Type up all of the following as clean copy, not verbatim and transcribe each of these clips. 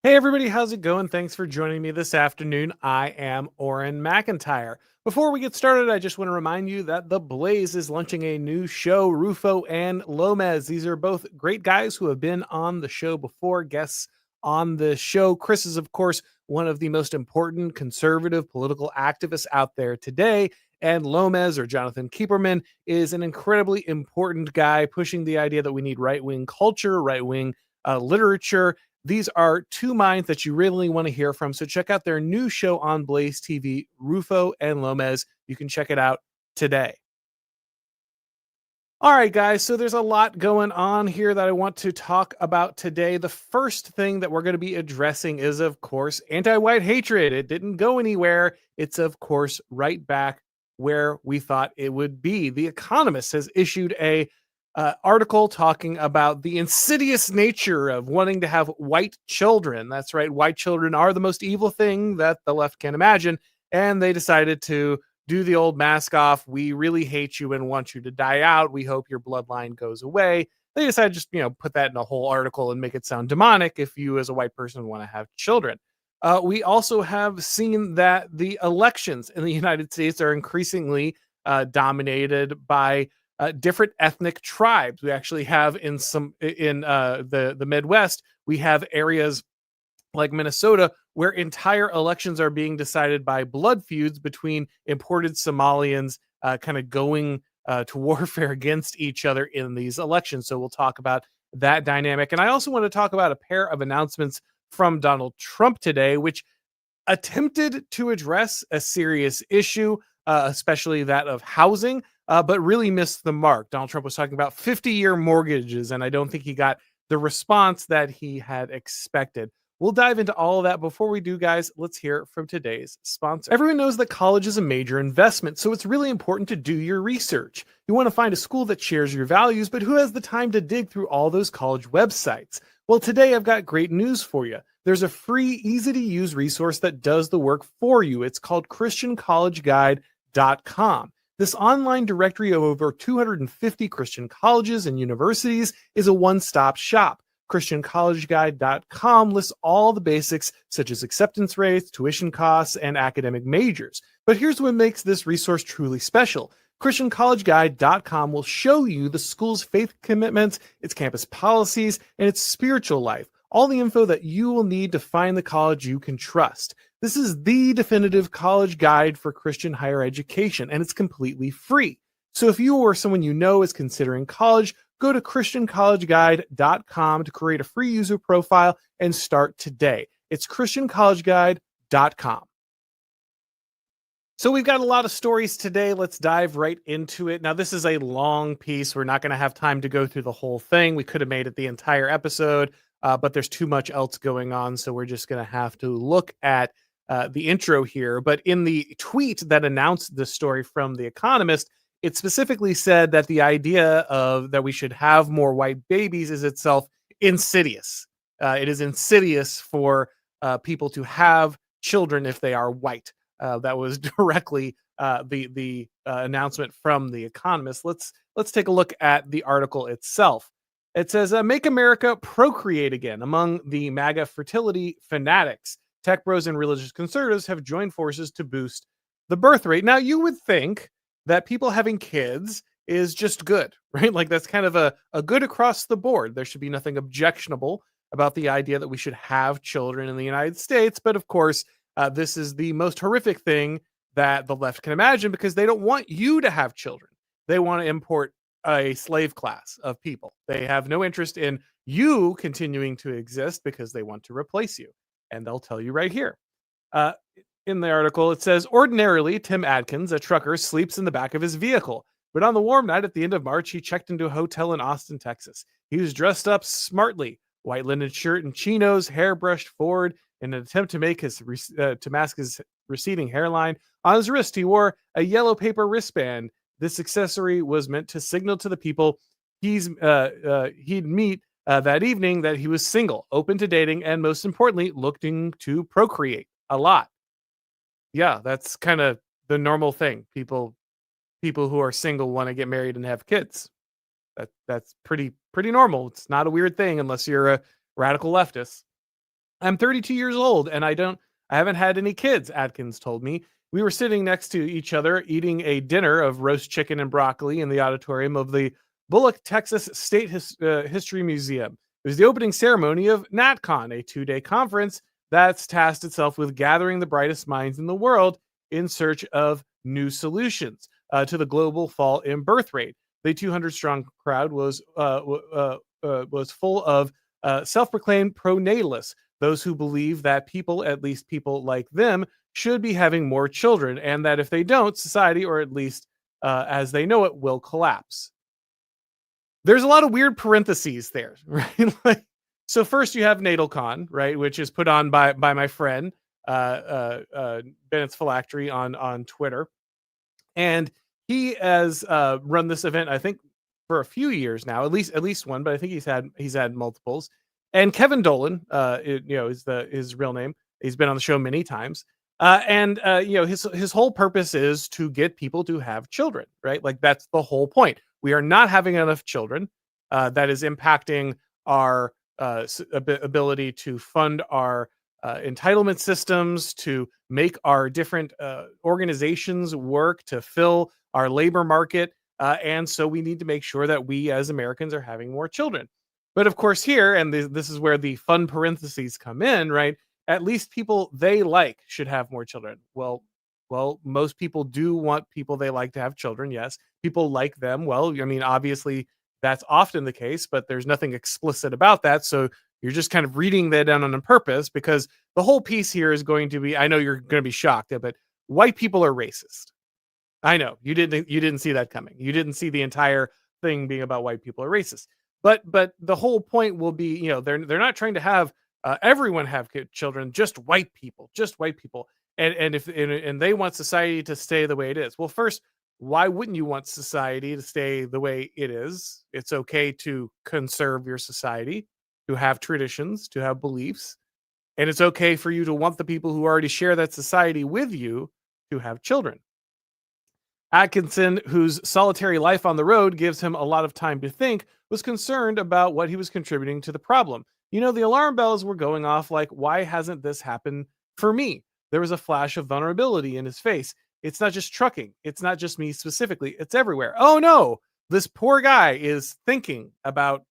Hey everybody, how's it going? Thanks for joining me this afternoon. I am Auron MacIntyre. Before we get started, I just want to remind you that The Blaze is launching a new show, Rufo and Lomez. These are both great guys who have been on the show before, guests on the show. Chris is, of course, one of the most important conservative political activists out there today. And Lomez, or Jonathan Keeperman, is an incredibly important guy pushing the idea that we need right wing culture, right wing literature. These are two minds that you really want to hear from. So check out their new show on Blaze TV, Rufo and Lomez. You can check it out today. All right, guys. So there's a lot going on here that I want to talk about today. The first thing that we're going to be addressing is, of course, anti white hatred. It didn't go anywhere. It's, of course, right back where we thought it would be. The Economist has issued a article talking about the insidious nature of wanting to have white children. That's right. White children are the most evil thing that the left can imagine. And they decided to do the old mask off. We really hate you and want you to die out. We hope your bloodline goes away. They decided to just, put that in a whole article and make it sound demonic if you as a white person want to have children. We also have seen that the elections in the United States are increasingly dominated by different ethnic tribes. We actually have in the Midwest, we have areas like Minnesota where entire elections are being decided by blood feuds between imported Somalians kind of going to warfare against each other in these elections. So we'll talk about that dynamic. And I also want to talk about a pair of announcements from Donald Trump today, which attempted to address a serious issue, especially that of housing, but really missed the mark. Donald Trump was talking about 50-year mortgages, and I don't think he got the response that he had expected. We'll dive into all of that. Before we do, guys, let's hear from today's sponsor. Everyone knows that college is a major investment, so it's really important to do your research. You want to find a school that shares your values, but who has the time to dig through all those college websites? Well, today I've got great news for you. There's a free, easy-to-use resource that does the work for you. It's called ChristianCollegeGuide.com. This online directory of over 250 Christian colleges and universities is a one-stop shop. ChristianCollegeGuide.com lists all the basics such as acceptance rates, tuition costs, and academic majors. But here's what makes this resource truly special. ChristianCollegeGuide.com will show you the school's faith commitments, its campus policies, and its spiritual life. All the info that you will need to find the college you can trust. This is the definitive college guide for Christian higher education, and it's completely free. So if you or someone you know is considering college, go to ChristianCollegeGuide.com to create a free user profile and start today. It's ChristianCollegeGuide.com. So we've got a lot of stories today. Let's dive right into it. Now, this is a long piece. We're not going to have time to go through the whole thing. We could have made it the entire episode, but there's too much else going on. So we're just going to have to look at the intro here. But in the tweet that announced the story from The Economist, it specifically said that the idea of that we should have more white babies is itself insidious. It is insidious for people to have children if they are white. That was directly the announcement from The Economist. Let's take a look at the article itself. It says, "Make America procreate again." Among the MAGA fertility fanatics, tech bros and religious conservatives have joined forces to boost the birth rate. Now, you would think that people having kids is just good, right? Like that's kind of a good across the board. There should be nothing objectionable about the idea that we should have children in the United States. But of course, this is the most horrific thing that the left can imagine because they don't want you to have children. They want to import a slave class of people. They have no interest in you continuing to exist because they want to replace you. And they'll tell you right here. Uh, in the article, it says, ordinarily, Tim Adkins, a trucker, sleeps in the back of his vehicle. But on the warm night at the end of March, he checked into a hotel in Austin, Texas. He was dressed up smartly, white linen shirt and chinos, hair brushed forward in an attempt to mask his receding hairline. On his wrist, he wore a yellow paper wristband. This accessory was meant to signal to the people he'd meet that evening that he was single, open to dating, and most importantly, looking to procreate a lot. Yeah, that's kind of the normal thing. People who are single want to get married and have kids. That's pretty normal. It's not a weird thing unless you're a radical leftist. I'm 32 years old and I haven't had any kids, Atkins told me. We were sitting next to each other eating a dinner of roast chicken and broccoli in the auditorium of the Bullock, Texas History Museum. It was the opening ceremony of NatCon, a 2-day conference that's tasked itself with gathering the brightest minds in the world in search of new solutions to the global fall in birth rate. The 200 strong crowd was full of self-proclaimed pronatalists, those who believe that people, at least people like them, should be having more children, and that if they don't, society, or at least as they know it, will collapse. There's a lot of weird parentheses there, right? Like, so first you have NatalCon, right, which is put on by my friend Bennett's Phylactery on Twitter, and he has run this event, I think, for a few years now, at least one, but I think he's had multiples. And Kevin Dolan, is his real name. He's been on the show many times, and his whole purpose is to get people to have children, right? Like that's the whole point. We are not having enough children. That is impacting our ability to fund our entitlement systems, to make our different organizations work, to fill our labor market. And so we need to make sure that we as Americans are having more children. But of course, here, and this is where the fun parentheses come in, right? At least people they like should have more children. Well, most people do want people they like to have children. Yes, people like them. Well, I mean, obviously that's often the case, but there's nothing explicit about that. So you're just kind of reading that down on purpose, because the whole piece here is going to be, I know you're going to be shocked, but white people are racist. I know you didn't see that coming. You didn't see the entire thing being about white people are racist. But the whole point will be, they're not trying to have everyone have children, just white people, and they want society to stay the way it is. Well, first, why wouldn't you want society to stay the way it is? It's okay to conserve your society, to have traditions, to have beliefs, and it's okay for you to want the people who already share that society with you to have children. Atkinson, whose solitary life on the road gives him a lot of time to think, was concerned about what he was contributing to the problem. The alarm bells were going off like, why hasn't this happened for me? There was a flash of vulnerability in his face. It's not just trucking. It's not just me specifically. It's everywhere. Oh no, this poor guy is thinking about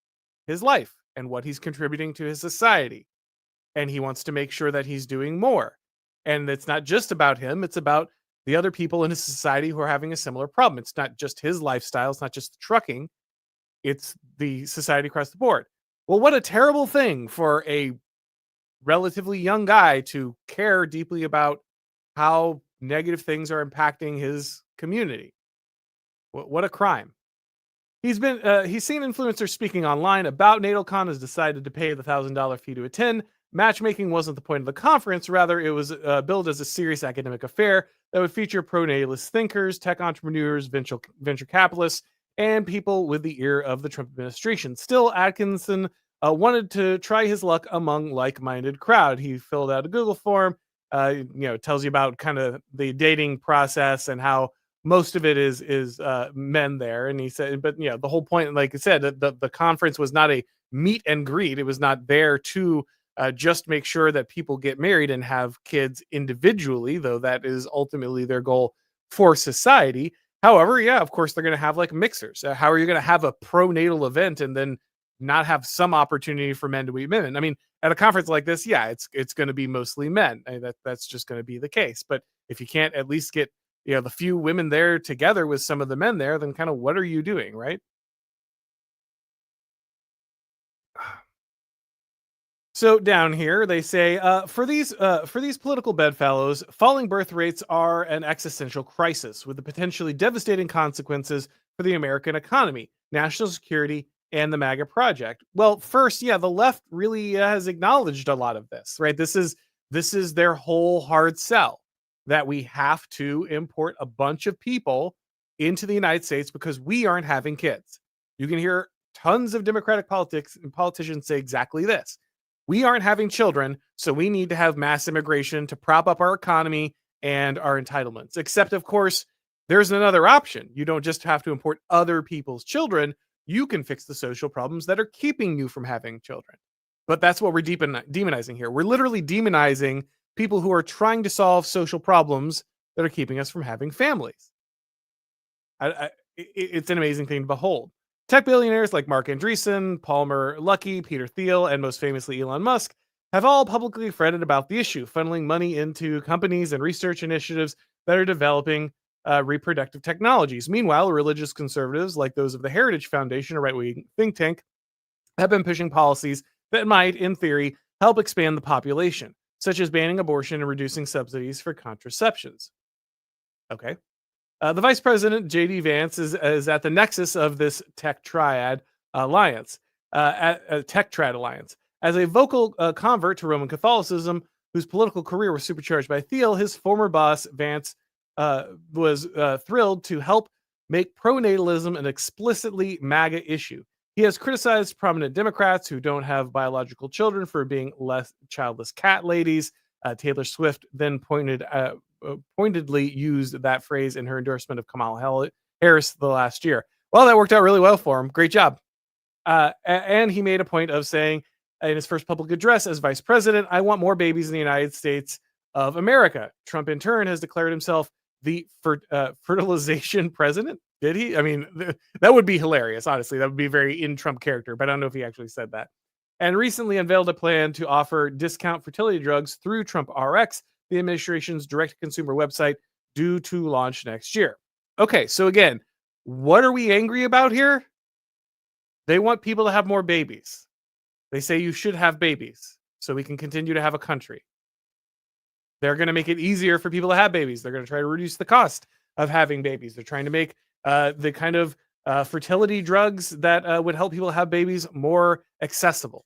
his life and what he's contributing to his society. And he wants to make sure that he's doing more. And it's not just about him, it's about the other people in his society who are having a similar problem. It's not just his lifestyle, it's not just trucking, it's the society across the board. Well, what a terrible thing for a relatively young guy to care deeply about how negative things are impacting his community. What a crime. He's seen influencers speaking online about NatalCon, has decided to pay the $1,000 fee to attend. Matchmaking wasn't the point of the conference. Rather, it was billed as a serious academic affair that would feature pro-natalist thinkers, tech entrepreneurs, venture capitalists, and people with the ear of the Trump administration. Still, Atkinson wanted to try his luck among like-minded crowd. He filled out a Google form, tells you about kind of the dating process and how most of it is men there. And he said, but the whole point, like I said, the conference was not a meet and greet. It was not there to just make sure that people get married and have kids individually, though that is ultimately their goal for society. However, yeah, of course, they're going to have like mixers. How are you going to have a pronatal event and then not have some opportunity for men to meet women? I mean, at a conference like this, yeah, it's going to be mostly men. I mean, that's just going to be the case. But if you can't at least get the few women there together with some of the men there, then kind of what are you doing, right? So down here they say for these political bedfellows, falling birth rates are an existential crisis with the potentially devastating consequences for the American economy, national security, and the MAGA project. Well, first, yeah, the left really has acknowledged a lot of this, right? This is their whole hard sell, that we have to import a bunch of people into the United States because we aren't having kids. You can hear tons of Democratic politics and politicians say exactly this. We aren't having children, so we need to have mass immigration to prop up our economy and our entitlements. Except, of course, there's another option. You don't just have to import other people's children. You can fix the social problems that are keeping you from having children. But that's what we're demonizing here. We're literally demonizing people who are trying to solve social problems that are keeping us from having families. It's an amazing thing to behold. Tech billionaires like Mark Andreessen, Palmer Luckey, Peter Thiel, and most famously Elon Musk have all publicly fretted about the issue, funneling money into companies and research initiatives that are developing reproductive technologies. Meanwhile, religious conservatives like those of the Heritage Foundation, a right wing think tank, have been pushing policies that might, in theory, help expand the population, such as banning abortion and reducing subsidies for contraceptions. Okay. The vice president, J.D. Vance, is at the nexus of this tech triad alliance, tech trad alliance. As a vocal convert to Roman Catholicism, whose political career was supercharged by Thiel, his former boss, Vance, was thrilled to help make pronatalism an explicitly MAGA issue. He has criticized prominent Democrats who don't have biological children for being less childless cat ladies. Taylor Swift then pointedly used that phrase in her endorsement of Kamala Harris the last year. Well, that worked out really well for him. Great job. And he made a point of saying in his first public address as vice president, I want more babies in the United States of America. Trump, in turn, has declared himself the fertilization president. Did he? I mean, that would be hilarious, honestly. That would be very in Trump character, but I don't know if he actually said that. And recently unveiled a plan to offer discount fertility drugs through Trump RX, the administration's direct-to-consumer website, due to launch next year. Okay, so again, what are we angry about here? They want people to have more babies. They say you should have babies so we can continue to have a country. They're going to make it easier for people to have babies. They're going to try to reduce the cost of having babies. They're trying to make the kind of fertility drugs that would help people have babies more accessible.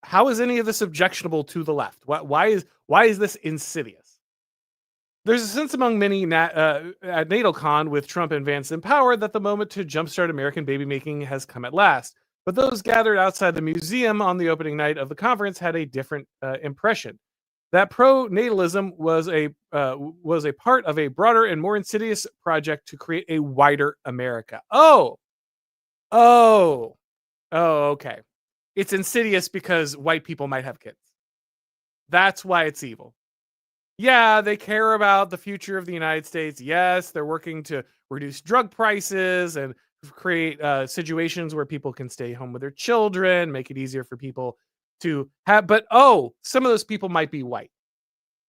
How is any of this objectionable to the left? Why is this insidious? There's a sense among many at NatalCon with Trump and Vance in power that the moment to jumpstart American baby making has come at last. But those gathered outside the museum on the opening night of the conference had a different impression. That pro-natalism was a part of a broader and more insidious project to create a wider America. Oh, okay. It's insidious because white people might have kids. That's why it's evil. Yeah, they care about the future of the United States. Yes, they're working to reduce drug prices and create situations where people can stay home with their children, make it easier for people to have. But some of those people might be white.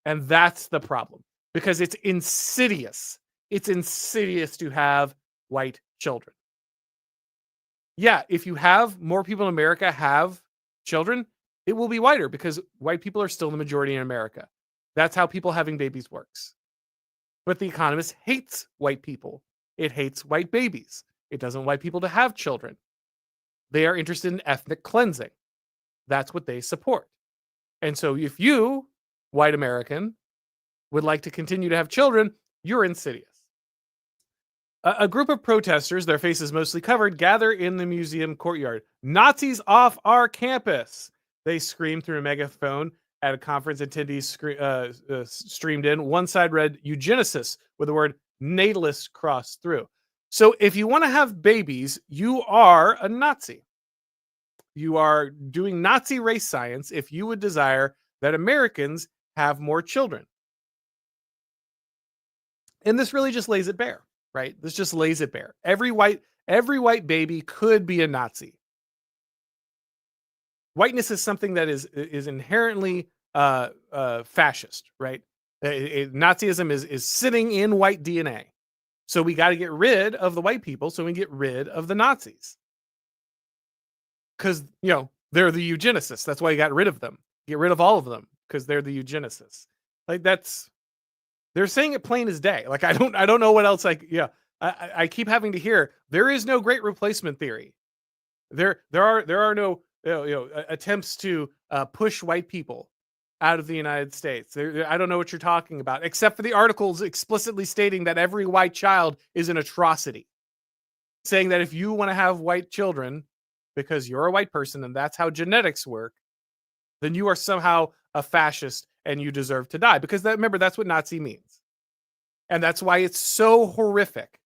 And that's the problem because it's insidious. It's insidious to have white children. Yeah, if you have more people in America have children, it will be whiter because white people are still the majority in America. That's how people having babies works. But The Economist hates white people. It hates white babies. It doesn't want people to have children. They are interested in ethnic cleansing. That's what they support. And so if you, white American, would like to continue to have children, you're insidious. A group of protesters, their faces mostly covered, gather in the museum courtyard. Nazis off our campus! They screamed through a megaphone at a conference attendees streamed in. One side read eugenicists with the word natalist crossed through. So if you want to have babies, you are a Nazi. You are doing Nazi race science if you would desire that Americans have more children. And this really just lays it bare, right? This just lays it bare. Every white baby could be a Nazi. Whiteness is something that is inherently fascist, right? Nazism is sitting in white DNA. So we got to get rid of the white people so we can get rid of the Nazis. Because, they're the eugenicists. That's why you got rid of them. Get rid of all of them because they're the eugenicists. Like they're saying it plain as day. Like I don't know what else. I keep having to hear there is no great replacement theory. There are no attempts to push white people out of the United States. I don't know what you're talking about, except for the articles explicitly stating that every white child is an atrocity. Saying that if you want to have white children because you're a white person and that's how genetics work, then you are somehow a fascist and you deserve to die. Because remember, that's what Nazi means. And that's why it's so horrific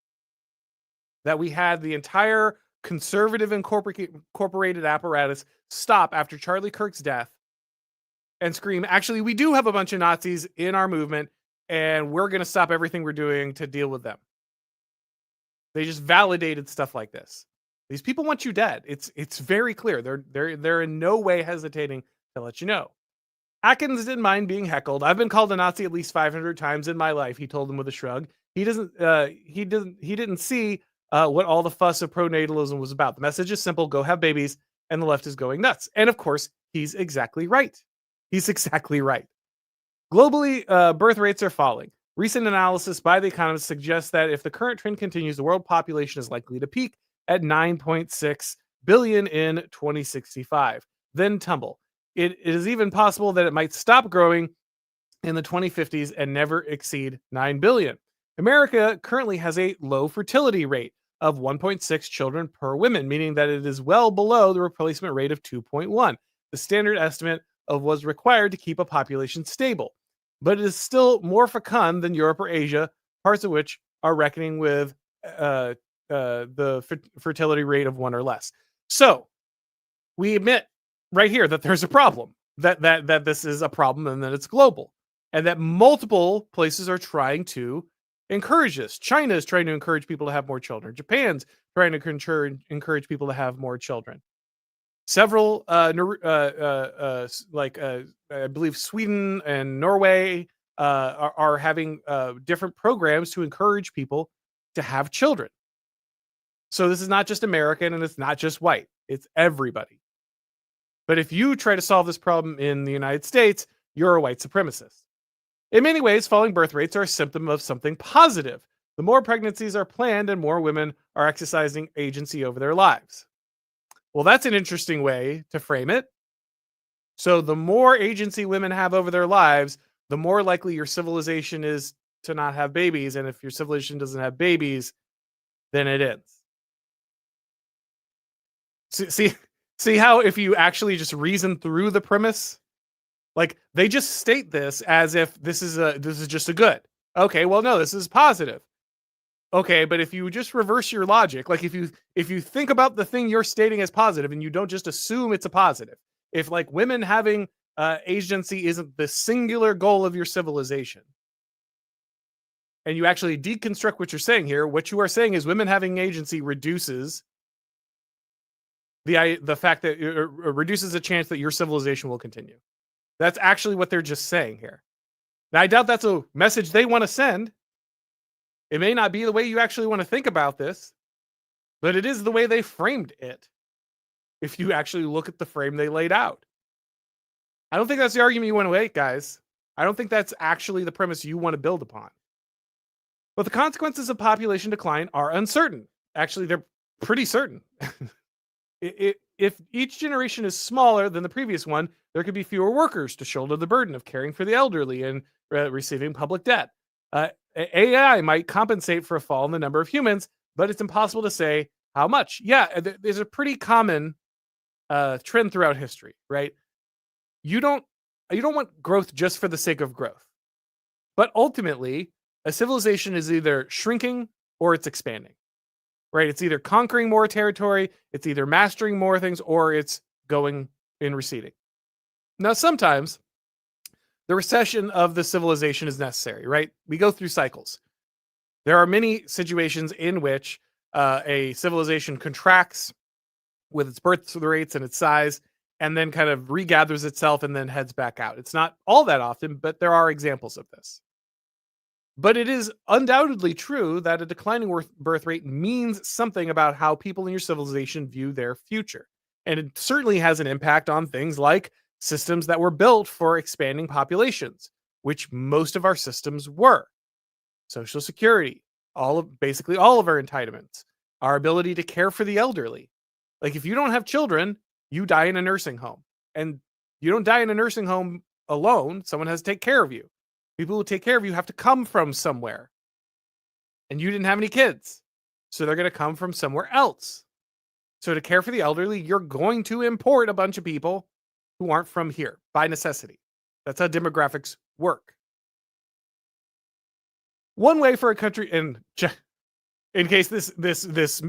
that we had the entire conservative incorporated apparatus stop after Charlie Kirk's death and scream, actually, we do have a bunch of Nazis in our movement, and we're going to stop everything we're doing to deal with them. They just validated stuff like this. These people want you dead. It's very clear. They're in no way hesitating to let you know. Atkins didn't mind being heckled. I've been called a Nazi at least 500 times in my life, he told them with a shrug. He didn't see what all the fuss of pronatalism was about. The message is simple: go have babies, and the left is going nuts. And of course, he's exactly right. He's exactly right. Globally, birth rates are falling. Recent analysis by The Economist suggests that if the current trend continues, the world population is likely to peak at 9.6 billion in 2065, then tumble. It is even possible that it might stop growing in the 2050s and never exceed 9 billion. America currently has a low fertility rate of 1.6 children per woman, meaning that it is well below the replacement rate of 2.1, the standard estimate of what's required to keep a population stable. But it is still more fecund than Europe or Asia, parts of which are reckoning with the fertility rate of 1 or less. So we admit right here that there's a problem, that this is a problem, and that it's global, and that multiple places are trying to encourage this. China is trying to encourage people to have more children. Japan's trying to encourage people to have more children. Several, I believe Sweden and Norway are having different programs to encourage people to have children. So this is not just American, and it's not just white. It's everybody. But if you try to solve this problem in the United States, you're a white supremacist. In many ways, falling birth rates are a symptom of something positive. The more pregnancies are planned and more women are exercising agency over their lives. Well, that's an interesting way to frame it. So the more agency women have over their lives, the more likely your civilization is to not have babies. And if your civilization doesn't have babies, then it ends. See how if you actually just reason through the premise, like they just state this as if this is just a good. Okay, well, no, this is positive. Okay, but if you just reverse your logic, like if you think about the thing you're stating as positive and you don't just assume it's a positive, if like women having agency isn't the singular goal of your civilization, and you actually deconstruct what you're saying here, what you are saying is women having agency reduces the fact that it reduces the chance that your civilization will continue. That's actually what they're just saying here. Now, I doubt that's a message they want to send. It may not be the way you actually want to think about this, but it is the way they framed it. If you actually look at the frame they laid out, I don't think that's the argument you want to make, guys. I don't think that's actually the premise you want to build upon. But the consequences of population decline are uncertain. Actually, they're pretty certain. If each generation is smaller than the previous one, there could be fewer workers to shoulder the burden of caring for the elderly and receiving public debt. AI might compensate for a fall in the number of humans, but it's impossible to say how much. Yeah, there's a pretty common trend throughout history, right? You don't want growth just for the sake of growth. But ultimately, a civilization is either shrinking or it's expanding. Right? It's either conquering more territory, it's either mastering more things, or it's going in receding. Now, sometimes the recession of the civilization is necessary, right? We go through cycles. There are many situations in which a civilization contracts with its birth rates and its size, and then kind of regathers itself and then heads back out. It's not all that often, but there are examples of this. But it is undoubtedly true that a declining birth rate means something about how people in your civilization view their future. And it certainly has an impact on things like systems that were built for expanding populations, which most of our systems were. Social Security, basically all of our entitlements, our ability to care for the elderly. Like if you don't have children, you die in a nursing home. And you don't die in a nursing home alone. Someone has to take care of you. People who take care of you have to come from somewhere. And you didn't have any kids. So they're going to come from somewhere else. So to care for the elderly, you're going to import a bunch of people who aren't from here by necessity. That's how demographics work. One way for a country, and in case this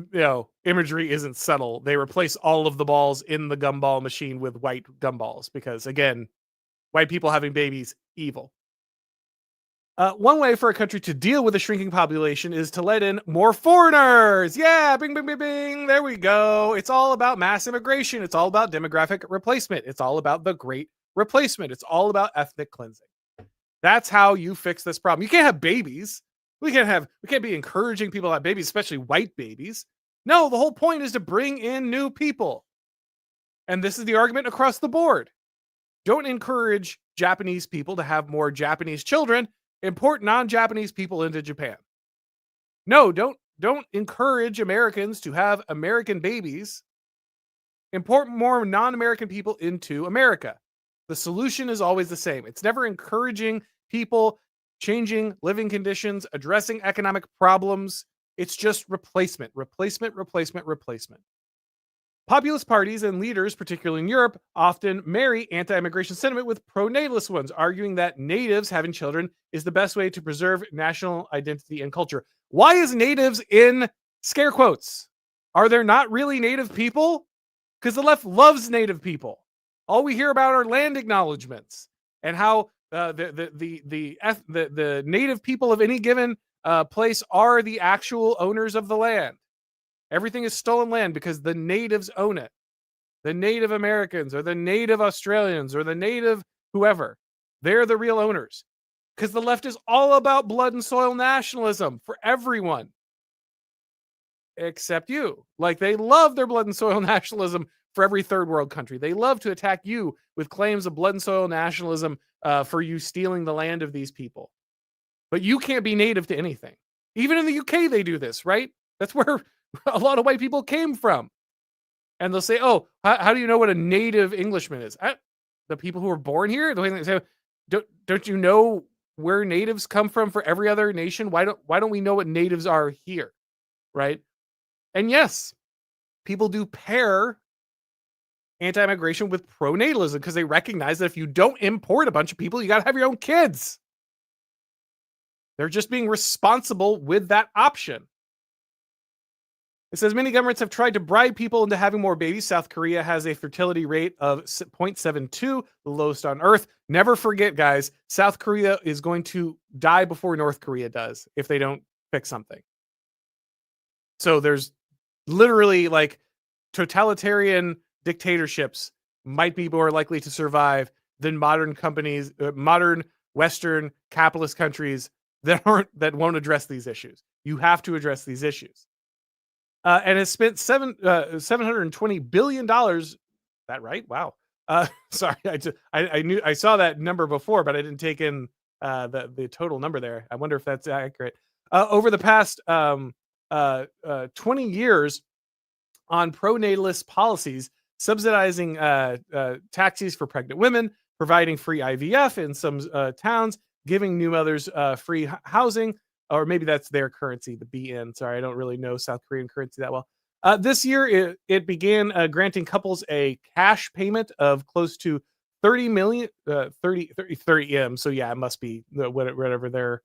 imagery isn't subtle, they replace all of the balls in the gumball machine with white gumballs because, again, white people having babies, evil. One way for a country to deal with a shrinking population is to let in more foreigners. Yeah, bing, bing, bing, bing. There we go. It's all about mass immigration. It's all about demographic replacement. It's all about the great replacement. It's all about ethnic cleansing. That's how you fix this problem. You can't have babies. We can't be encouraging people to have babies, especially white babies. No, the whole point is to bring in new people. And this is the argument across the board. Don't encourage Japanese people to have more Japanese children. Import non-Japanese people into Japan. No, don't encourage Americans to have American babies. Import more non-American people into America. The solution is always the same. It's never encouraging people, changing living conditions, addressing economic problems. It's just replacement, replacement, replacement, replacement. Populist parties and leaders, particularly in Europe, often marry anti-immigration sentiment with pro-natalist ones, arguing that natives having children is the best way to preserve national identity and culture. Why is natives in scare quotes? Are there not really native people? Because the left loves native people. All we hear about are land acknowledgements and how the native people of any given place are the actual owners of the land. Everything is stolen land because the natives own it. The Native Americans or the Native Australians or the Native whoever, they're the real owners. Because the left is all about blood and soil nationalism for everyone. Except you. Like, they love their blood and soil nationalism for every third world country. They love to attack you with claims of blood and soil nationalism for you stealing the land of these people. But you can't be native to anything. Even in the UK, they do this, right? That's where a lot of white people came from. And they'll say, oh, how do you know what a native Englishman is? The people who were born here? They say, don't you know where natives come from for every other nation? Why don't we know what natives are here? Right? And yes, people do pair anti-immigration with pro-natalism because they recognize that if you don't import a bunch of people, you got to have your own kids. They're just being responsible with that option. It says many governments have tried to bribe people into having more babies. South Korea has a fertility rate of 0.72, the lowest on earth. Never forget, guys, South Korea is going to die before North Korea does if they don't fix something. So there's literally like totalitarian dictatorships might be more likely to survive than modern companies, modern Western capitalist countries that won't address these issues. You have to address these issues. And has spent $720 billion. That right? Wow. Sorry, I saw that number before, but I didn't take in the total number there. I wonder if that's accurate. Over the past 20 years on pro-natalist policies, subsidizing taxis for pregnant women, providing free IVF in some towns, giving new mothers free housing. Or maybe that's their currency, the BN. Sorry, I don't really know South Korean currency that well. This year, it began granting couples a cash payment of close to 30 million, 30 M. So yeah, it must be whatever their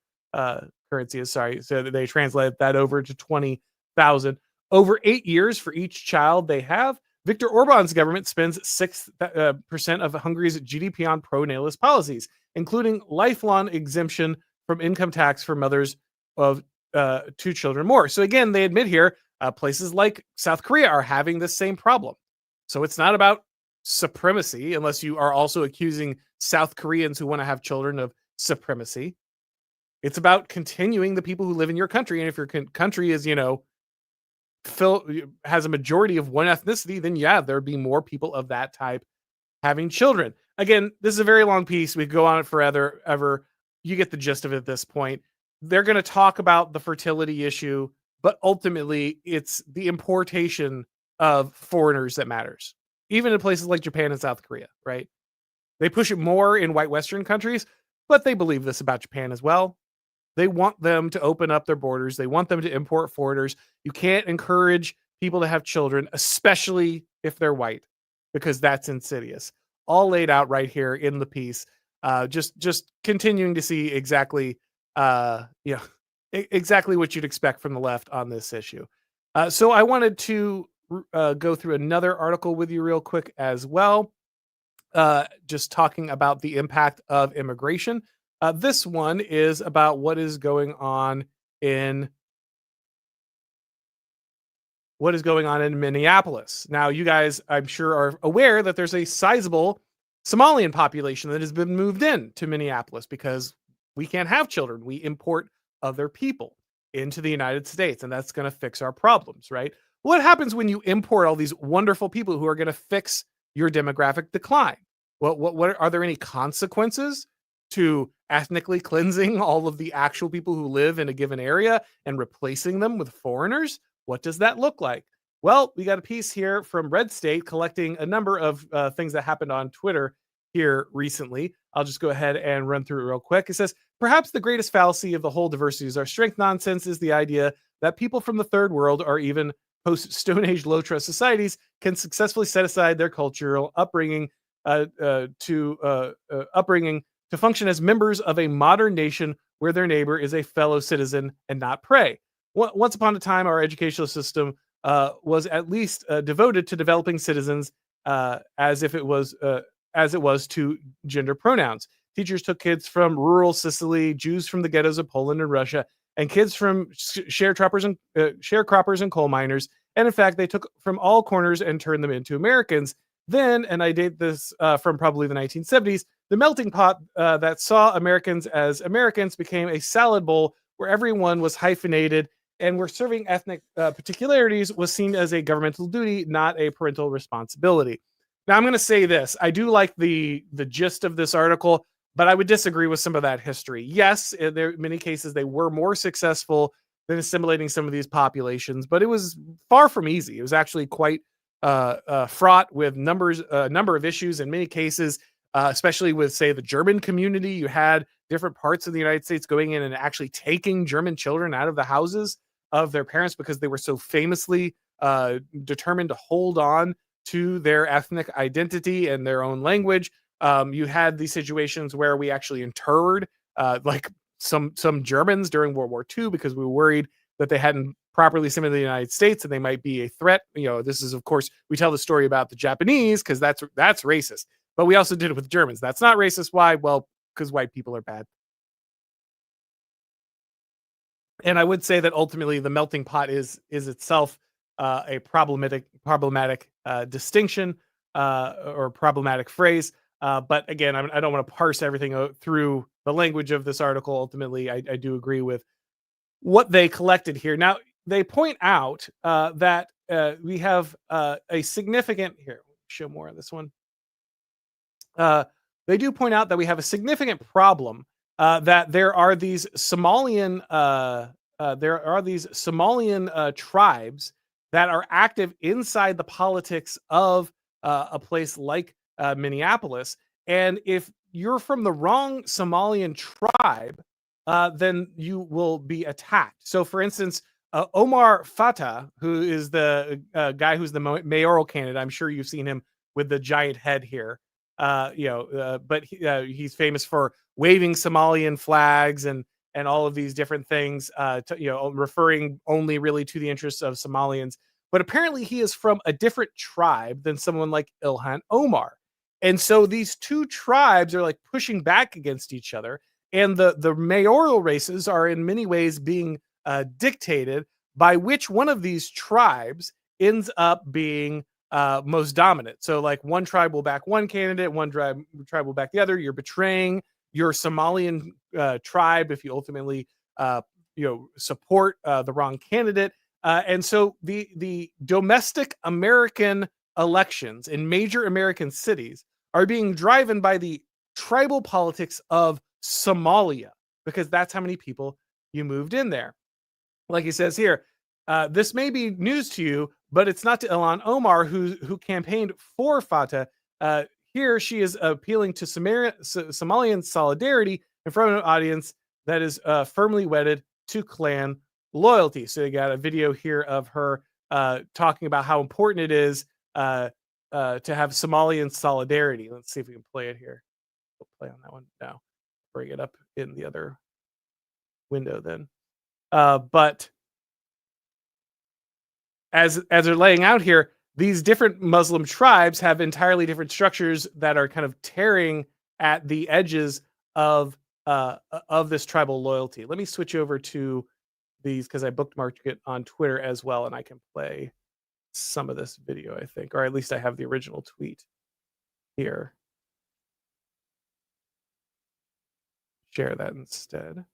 currency is. Sorry. So they translate that over to 20,000 over 8 years for each child they have. Viktor Orban's government spends 6% of Hungary's GDP on pro-natalist policies, including lifelong exemption from income tax for mothers of 2 children more. So again, they admit here, places like South Korea are having this same problem. So it's not about supremacy, unless you are also accusing South Koreans who want to have children of supremacy. It's about continuing the people who live in your country. And if your country is, has a majority of one ethnicity, then yeah, there'd be more people of that type having children. Again, this is a very long piece. We could go on it forever, ever. You get the gist of it at this point. They're going to talk about the fertility issue, but ultimately it's the importation of foreigners that matters, even in places like Japan and South Korea, right? They push it more in white Western countries, but they believe this about Japan as well. They want them to open up their borders. They want them to import foreigners. You can't encourage people to have children, especially if they're white, because that's insidious. All laid out right here in the piece. Just continuing to see exactly, exactly what you'd expect from the left on this issue. So I wanted to go through another article with you real quick as well, just talking about the impact of immigration. This one is about in what is going on in Minneapolis. Now, you guys, I'm sure, are aware that there's a sizable Somalian population that has been moved in to Minneapolis because we can't have children. We import other people into the United States, and that's going to fix our problems, right? What happens when you import all these wonderful people who are going to fix your demographic decline? What are there any consequences to ethnically cleansing all of the actual people who live in a given area and replacing them with foreigners? What does that look like? Well, we got a piece here from Red State collecting a number of things that happened on Twitter here recently. I'll just go ahead and run through it real quick. It says, perhaps the greatest fallacy of the whole diversity is our strength nonsense is the idea that people from the third world or even post Stone Age low trust societies can successfully set aside their cultural upbringing upbringing to function as members of a modern nation where their neighbor is a fellow citizen and not prey. Once upon a time, our educational system was at least devoted to developing citizens as if it was as it was to gender pronouns. Teachers took kids from rural Sicily, Jews from the ghettos of Poland and Russia, and kids from sharecroppers and coal miners. And in fact, they took from all corners and turned them into Americans. Then, and I date this from probably the 1970s, the melting pot that saw Americans as Americans became a salad bowl where everyone was hyphenated and where serving ethnic particularities was seen as a governmental duty, not a parental responsibility. Now, I'm going to say this. I do like the gist of this article, but I would disagree with some of that history. Yes, there in many cases they were more successful than assimilating some of these populations, but it was far from easy. It was actually quite fraught with a number of issues in many cases, especially with, say, the German community. You had different parts of the United States going in and actually taking German children out of the houses of their parents because they were so famously determined to hold on to their ethnic identity and their own language. You had these situations where we actually interred like some Germans during World War II because we were worried that they hadn't properly assimilated the United States and they might be a threat. You know, this is, of course, we tell the story about the Japanese because that's racist, but we also did it with Germans. That's not racist. Why? Well, because white people are bad. And I would say that ultimately the melting pot is itself a problematic distinction or problematic phrase. But again, I don't want to parse everything through the language of this article. Ultimately, I do agree with what they collected here. Now, they point out that we have a significant here. Show more of this one. They do point out that we have a significant problem that there are these Somalian tribes that are active inside the politics of a place like Minneapolis, and if you're from the wrong Somalian tribe, then you will be attacked. So, for instance, Omar Fatah, who is the guy who's the mayoral candidate, I'm sure you've seen him with the giant head here. But he's famous for waving Somalian flags and all of these different things, referring only really to the interests of Somalians. But apparently, he is from a different tribe than someone like Ilhan Omar, and so these two tribes are like pushing back against each other. And the mayoral races are in many ways being dictated by which one of these tribes ends up being most dominant. So like one tribe will back one candidate, one tribe will back the other. You're betraying your Somalian tribe if you ultimately support the wrong candidate. And so the domestic American elections in major American cities are being driven by the tribal politics of Somalia, because that's how many people you moved in there. Like he says here, this may be news to you, but it's not to Ilhan Omar, who campaigned for Fatah. Here, she is appealing to Somalian solidarity in front of an audience that is firmly wedded to clan loyalty. So you got a video here of her talking about how important it is to have Somalian solidarity. Let's see if we can play it here. We'll play on that one now. Bring it up in the other window then. But as they're laying out here, these different Muslim tribes have entirely different structures that are kind of tearing at the edges of this tribal loyalty. Let me switch over to these because I bookmarked it on Twitter as well, and I can play some of this video, I think, or at least I have the original tweet here. Share that instead.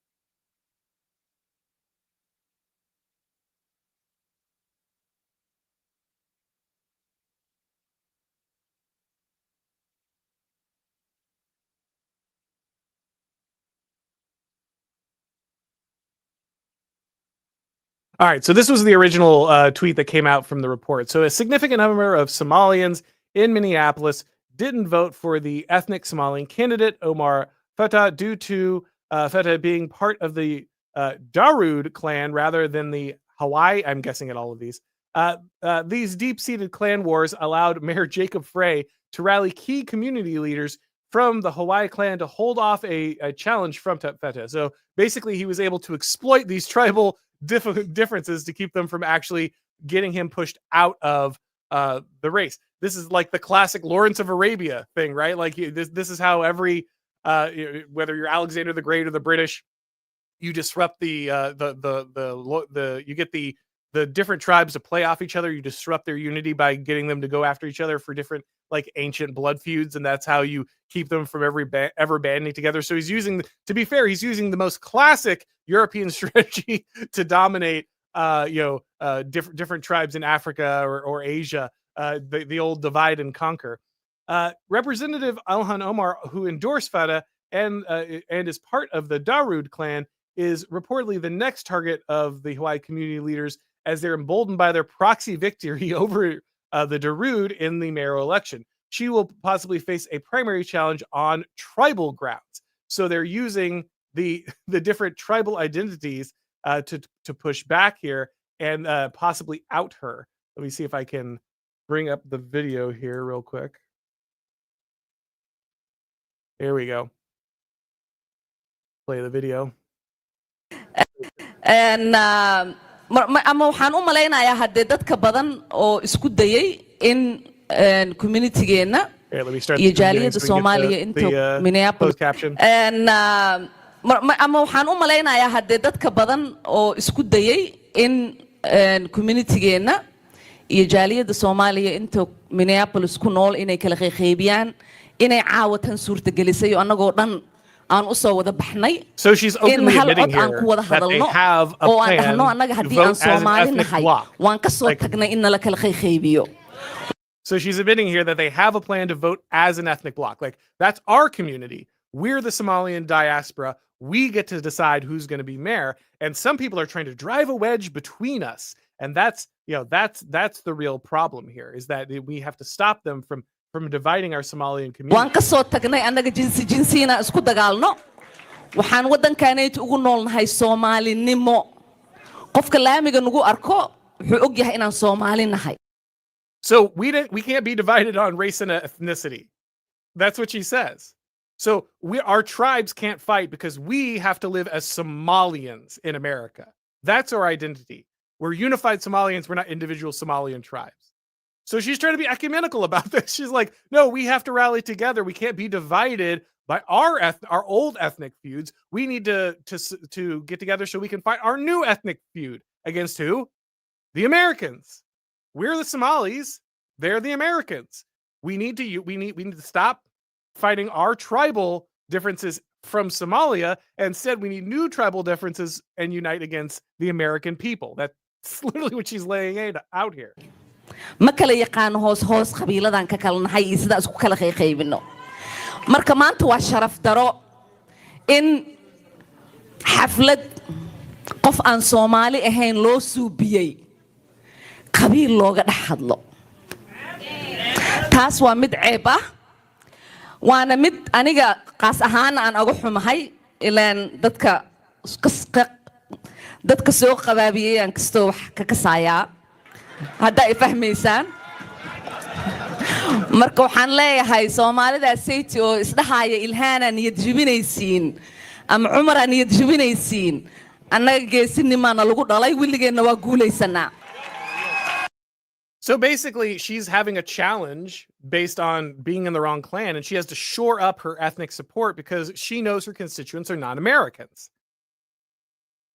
All right, so this was the original tweet that came out from the report. So a significant number of Somalians in Minneapolis didn't vote for the ethnic Somalian candidate, Omar Fatah, due to Fatah being part of the Darude clan rather than the Hawaii. I'm guessing at all of these. These deep-seated clan wars allowed Mayor Jacob Frey to rally key community leaders from the Hawaii clan to hold off a challenge from Fatah. So basically, he was able to exploit these tribal differences to keep them from actually getting him pushed out of the race. This is like the classic Lawrence of Arabia thing, right? Like this is how every whether you're Alexander the Great or the British, you disrupt you get the different tribes to play off each other. You disrupt their unity by getting them to go after each other for different like ancient blood feuds, and that's how you keep them from ever banding together. So he's using, to be fair, he's using the most classic European strategy to dominate, different tribes in Africa or Asia, the old divide and conquer. Representative Ilhan Omar, who endorsed Fatah and is part of the Darude clan, is reportedly the next target of the Hawaii community leaders as they're emboldened by their proxy victory over the Darude in the mayoral election. She will possibly face a primary challenge on tribal grounds. So they're using the different tribal identities to push back here and possibly out her. Let me see if I can bring up the video here real quick. Here we go. Play the video. And ama waxaan u malaynayaa haddee dadka badan oo isku dayay in communitygeena iyo jaaliyadda Soomaaliya inta Minneapolis ama waxaan u malaynayaa haddee dadka badan oo isku dayay in communitygeena iyo jaaliyadda Soomaaliya inta Minneapolis ku nool inay kala qeybiyaan inay caawatan suurtagelisay oo annagoo dhan So she's openly admitting here that they have a plan to vote as an ethnic bloc. So she's admitting here that they have a plan to vote as an ethnic bloc. Like, that's our community. We're the Somalian diaspora. We get to decide who's going to be mayor. And some people are trying to drive a wedge between us. And that's the real problem here, is that we have to stop them from dividing our Somalian community. Waan ka soo tagnay annaga jinsiina isku dagaalno waxaan wadankaanayt ugu noolnahay Soomaalinimo qofka laamiga nagu arko wuxuu og yahay inaan Soomaali nahay. So we can't be divided on race and ethnicity. That's what she says. So our tribes can't fight because we have to live as Somalians in America. That's our identity. We're unified Somalians. We're not individual Somalian tribes. So she's trying to be ecumenical about this. She's like, no, we have to rally together. We can't be divided by our old ethnic feuds. We need to get together so we can fight our new ethnic feud against who? The Americans. We're the Somalis. They're the Americans. We need to stop fighting our tribal differences from Somalia. Instead, we need new tribal differences and unite against the American people. That's literally what she's laying out here. ma kala yaqaan hoos qabiiladan ka kala nahay sida isku kala qaybino marka maanta waa sharaf daro in xaflad qof aan Soomaali ahayn loo suubiyay qabiil looga dhaxadlo taas waa mid ceeb ah waana mid aniga qaas ahaan aan ugu xumahay ilaan dadka soo qabaabiyay aan kasto wax ka kasaaya hadda ay fahmaysaan marka waxaan leeyahay Soomaalida saytii oo isdhahaaya ilhaana niyad jibinaysiin ama Umar niyad jibinaysiin annaga geesinimaana lagu dhalay willigeenna waa guulaysanaa. So basically, she's having a challenge based on being in the wrong clan, and she has to shore up her ethnic support because she knows her constituents are not Americans.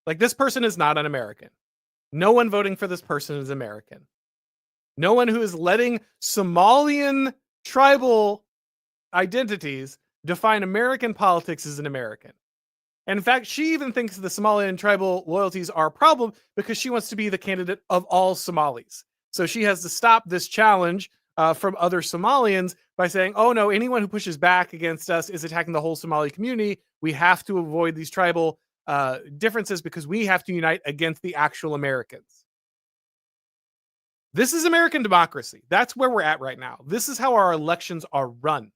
Like, this person is not an American. No one voting for this person is American. No one who is letting Somalian tribal identities define American politics is an American. And in fact, she even thinks the Somalian tribal loyalties are a problem because she wants to be the candidate of all Somalis. So she has to stop this challenge from other Somalians by saying, oh no, anyone who pushes back against us is attacking the whole Somali community. We have to avoid these tribal differences because we have to unite against the actual Americans. This is American democracy. That's where we're at right now. This is how our elections are run.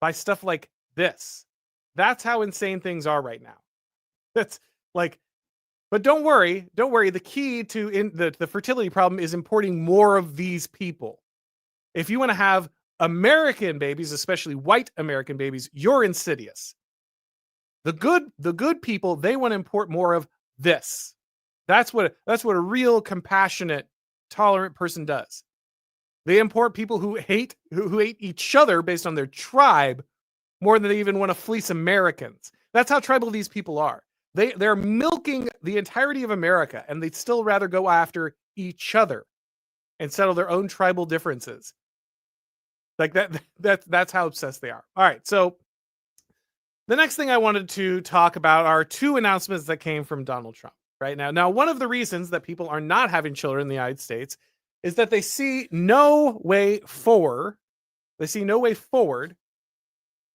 By stuff like this. That's how insane things are right now. That's like, but don't worry. The key to the fertility problem is importing more of these people. If you want to have American babies, especially white American babies, you're insidious. The good people, they want to import more of this. That's what a real compassionate, tolerant person does. They import people who hate each other based on their tribe more than they even want to fleece Americans. That's how tribal these people are. They're milking the entirety of America, and they'd still rather go after each other and settle their own tribal differences. Like that's how obsessed they are. All right, so the next thing I wanted to talk about are two announcements that came from Donald Trump right now. Now, one of the reasons that people are not having children in the United States is that they see no way forward. They see no way forward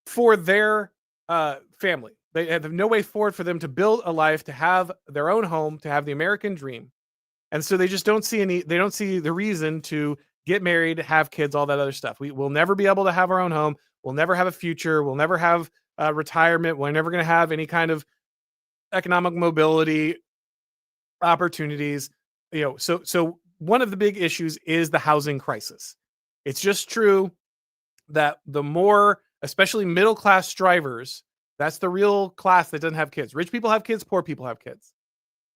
for their family. They have no way forward for them to build a life, to have their own home, to have the American dream. And so they just don't see the reason to get married, have kids, all that other stuff. We'll never be able to have our own home. We'll never have a future. We'll never have retirement. We're never going to have any kind of economic mobility opportunities. So one of the big issues is the housing crisis. It's just true that the more, especially middle-class drivers, that's the real class that doesn't have kids. Rich people have kids, poor people have kids.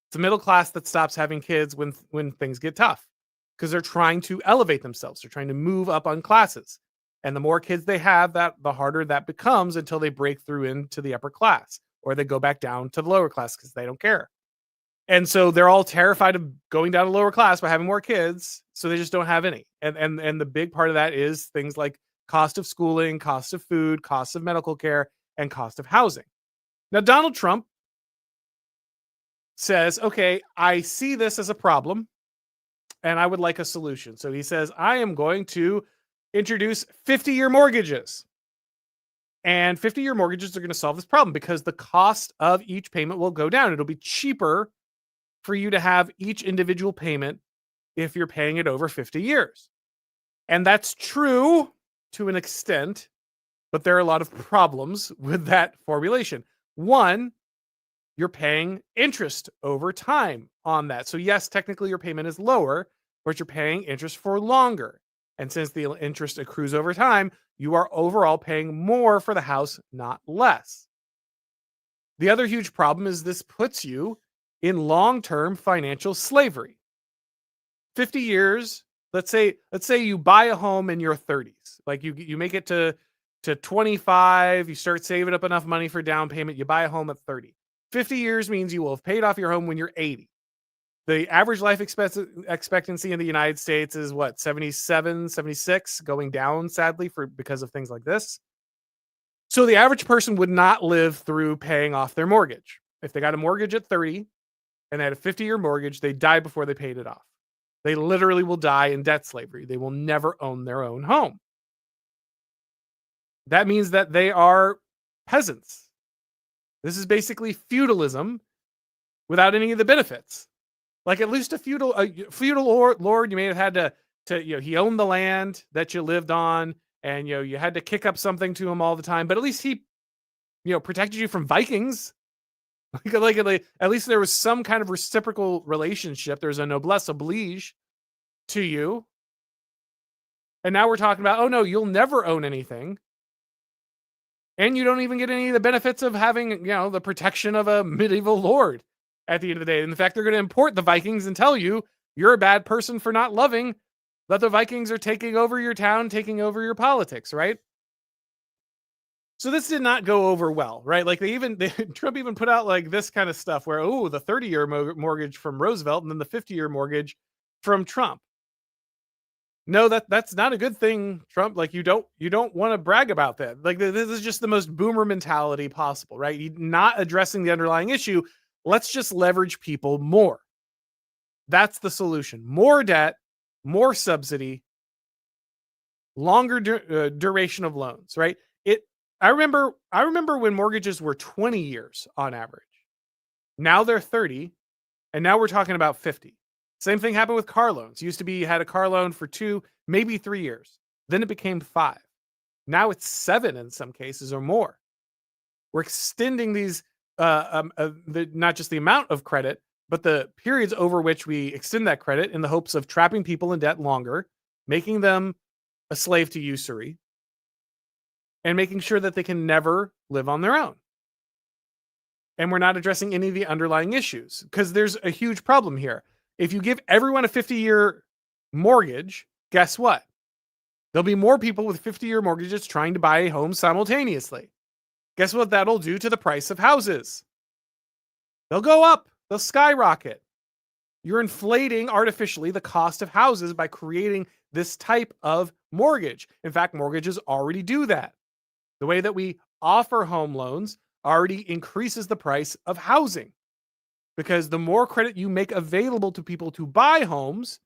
It's the middle class that stops having kids when things get tough because they're trying to elevate themselves. They're trying to move up on classes. And the more kids they have, the harder that becomes until they break through into the upper class or they go back down to the lower class because they don't care. And so they're all terrified of going down to lower class by having more kids, so they just don't have any. And the big part of that is things like cost of schooling, cost of food, cost of medical care, and cost of housing. Now, Donald Trump says, okay, I see this as a problem, and I would like a solution. So he says, I am going to introduce 50-year mortgages. And 50-year mortgages are going to solve this problem because the cost of each payment will go down. It'll be cheaper for you to have each individual payment if you're paying it over 50 years. And that's true to an extent, but there are a lot of problems with that formulation. One, you're paying interest over time on that. So yes, technically your payment is lower, but you're paying interest for longer. And since the interest accrues over time, you are overall paying more for the house, not less. The other huge problem is this puts you in long-term financial slavery. 50 years, let's say you buy a home in your 30s. Like you make it to 25, you start saving up enough money for down payment, you buy a home at 30. 50 years means you will have paid off your home when you're 80. The average life expectancy in the United States is what, 77, 76, going down sadly because of things like this. So the average person would not live through paying off their mortgage. If they got a mortgage at 30 and they had a 50-year mortgage, they die before they paid it off. They literally will die in debt slavery. They will never own their own home. That means that they are peasants. This is basically feudalism without any of the benefits. Like at least a feudal lord, you may have had to he owned the land that you lived on, and you had to kick up something to him all the time. But at least he, protected you from Vikings. Like at least there was some kind of reciprocal relationship. There's a noblesse oblige to you. And now we're talking about, oh no, you'll never own anything. And you don't even get any of the benefits of having, the protection of a medieval lord. at the end of the day. In fact, they're going to import the Vikings and tell you you're a bad person for not loving that the Vikings are taking over your town, taking over your politics, right? So this did not go over well, right? Like Trump even put out like this kind of stuff where, oh, the 30-year mortgage from Roosevelt and then the 50-year mortgage from Trump. No, that's not a good thing, Trump. Like you don't want to brag about that. Like this is just the most boomer mentality possible, right? You're not addressing the underlying issue. Let's just leverage people more. That's the solution. More debt, more subsidy, longer duration of loans, right? I remember when mortgages were 20 years on average. Now they're 30, and now we're talking about 50. Same thing happened with car loans. Used to be you had a car loan for 2, maybe 3 years. Then it became 5. Now it's 7 in some cases or more. We're extending these not just the amount of credit, but the periods over which we extend that credit in the hopes of trapping people in debt longer, making them a slave to usury, and making sure that they can never live on their own. And we're not addressing any of the underlying issues because there's a huge problem here. If you give everyone a 50-year mortgage, guess what? There'll be more people with 50-year mortgages trying to buy a home simultaneously. Guess what that'll do to the price of houses? They'll go up. They'll skyrocket. You're inflating artificially the cost of houses by creating this type of mortgage. In fact, mortgages already do that. The way that we offer home loans already increases the price of housing because the more credit you make available to people to buy homes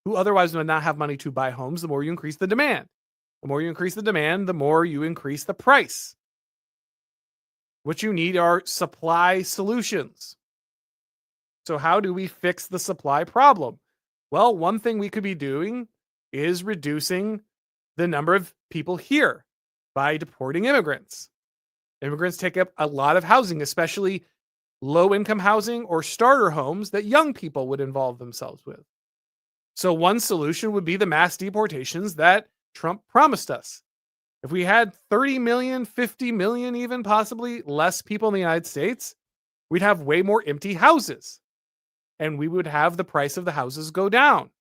who otherwise would not have money to buy homes, the more you increase the demand. The more you increase the demand, the more you increase the price. What you need are supply solutions. So how do we fix the supply problem? Well, one thing we could be doing is reducing the number of people here by deporting immigrants. Immigrants take up a lot of housing, especially low-income housing or starter homes that young people would involve themselves with. So one solution would be the mass deportations that Trump promised us. If we had 30 million, 50 million, even possibly less people in the United States, we'd have way more empty houses. And we would have the price of the houses go down.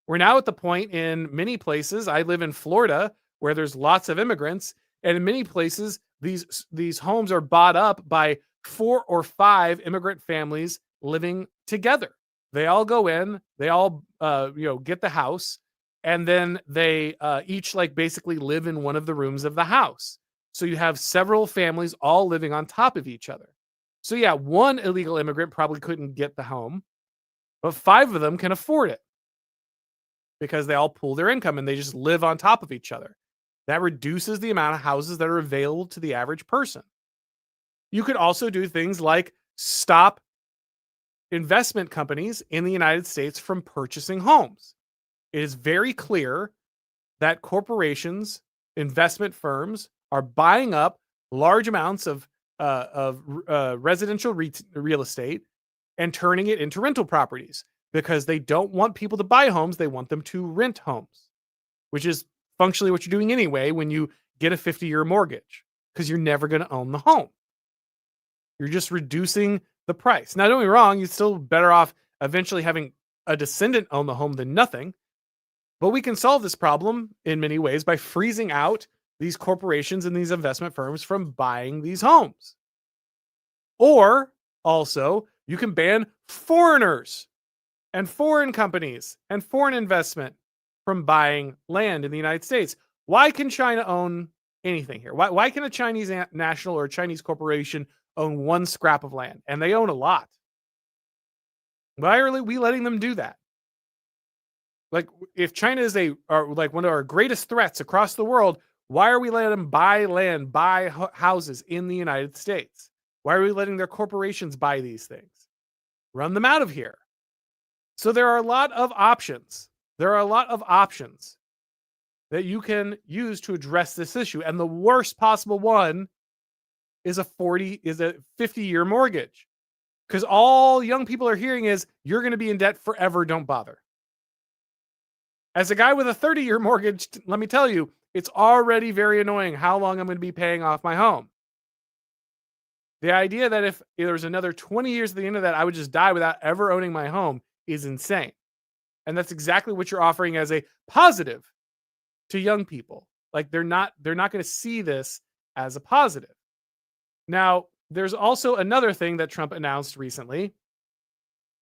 We're now at the point in many places, I live in Florida, where there's lots of immigrants, and in many places, these homes are bought up by 4 or 5 immigrant families living together. They all go in, they all get the house, and then they each like basically live in one of the rooms of the house. So you have several families all living on top of each other. So yeah, one illegal immigrant probably couldn't get the home, but 5 of them can afford it because they all pool their income and they just live on top of each other. That reduces the amount of houses that are available to the average person. You could also do things like stop investment companies in the United States from purchasing homes. It is very clear that corporations, investment firms are buying up large amounts of residential real estate and turning it into rental properties because they don't want people to buy homes. They want them to rent homes, which is functionally what you're doing anyway when you get a 50-year mortgage because you're never going to own the home. You're just reducing the price. Now, don't get me wrong, you're still better off eventually having a descendant own the home than nothing. But we can solve this problem in many ways by freezing out these corporations and these investment firms from buying these homes. Or also, you can ban foreigners and foreign companies and foreign investment from buying land in the United States. Why can China own anything here? Why can a Chinese national or a Chinese corporation own one scrap of land? And they own a lot. Why are we letting them do that? Like, if China is like one of our greatest threats across the world, why are we letting them buy land, buy houses in the United States? Why are we letting their corporations buy these things? Run them out of here. So there are a lot of options. There are a lot of options that you can use to address this issue. And the worst possible one is a 50-year mortgage. Because all young people are hearing is, you're going to be in debt forever, don't bother. As a guy with a 30-year mortgage, let me tell you, it's already very annoying how long I'm going to be paying off my home. The idea that if there was another 20 years at the end of that, I would just die without ever owning my home is insane. And that's exactly what you're offering as a positive to young people. Like they're not going to see this as a positive. Now, there's also another thing that Trump announced recently,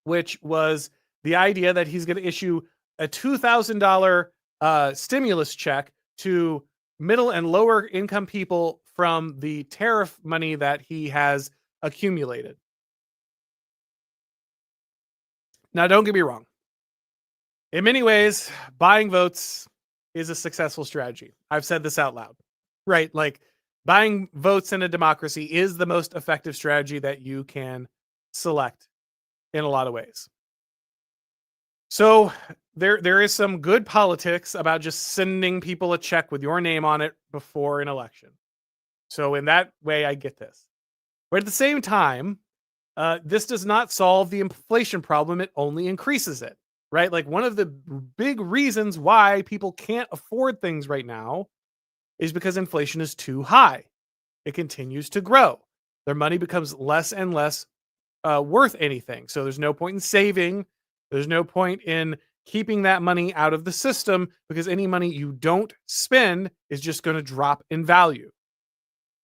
which was the idea that he's going to issue a $2,000 stimulus check to middle and lower income people from the tariff money that he has accumulated. Now, don't get me wrong. In many ways, buying votes is a successful strategy. I've said this out loud, right? Like buying votes in a democracy is the most effective strategy that you can select in a lot of ways. So there is some good politics about just sending people a check with your name on it before an election. So in that way, I get this. But at the same time, this does not solve the inflation problem. It only increases it, right? Like one of the big reasons why people can't afford things right now is because inflation is too high. It continues to grow. Their money becomes less and less worth anything. So there's no point in saving. There's no point in keeping that money out of the system because any money you don't spend is just going to drop in value.